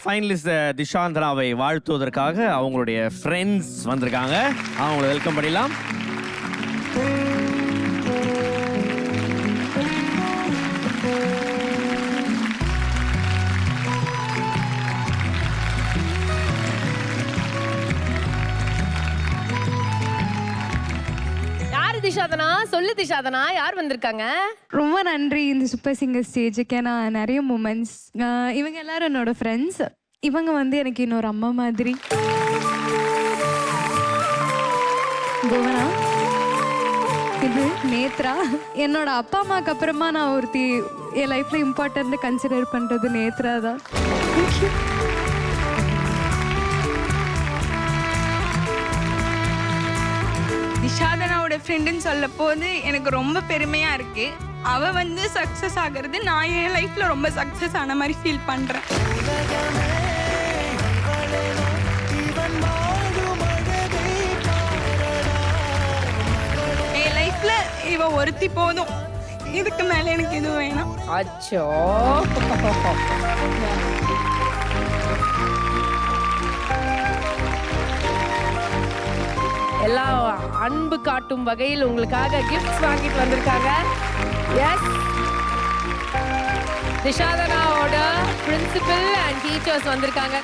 Finalist திஷாந்தனாவை வாழ்த்துவதற்காக அவங்களுடைய friends வந்திருக்காங்க. அவங்களை வெல்கம் பண்ணிடலாம். திஷாதனா சொல்லு. திஷாதனா யார் வந்திருக்காங்க? ரொம்ப நன்றி இந்த சூப்பர் சிங்கர் ஸ்டேஜுக்கு. நான் நிறைய மூமெண்ட்ஸ், இவங்க எல்லாரும் என்னோட ஃப்ரெண்ட்ஸ். இவங்க வந்து எனக்கு இன்னொரு அம்மா மாதிரி. புவனா, இது நேத்ரா. என்னோட அப்பா அம்மாக்கு அப்புறமா நான் ஒருத்தி என் லைஃப்ல இம்பார்ட்டன்ட் கன்சிடர் பண்றது நேத்ரா தான். திஷாதனாவோட ஃப்ரெண்டுன்னு சொல்ல போது எனக்கு ரொம்ப பெருமையா இருக்கு. அவ வந்து சக்சஸ் ஆகிறது நான் என் லைஃப்ல ரொம்ப சக்சஸ் ஆன மாதிரி ஃபீல் பண்றேன். என் லைஃப்ல இவ ஒருத்தி போதும், இதுக்கு மேல எனக்கு எதுவும் வேணாம். அச்சோ, எல்லாம் அன்பு காட்டும் வகையில் உங்களுக்காக கிஃப்ட்ஸ் வாங்கிட்டு வந்திருக்காங்க. எஸ், திஷாதனாவோட பிரின்சிபல் அண்ட் டீச்சர்ஸ் வந்திருக்காங்க.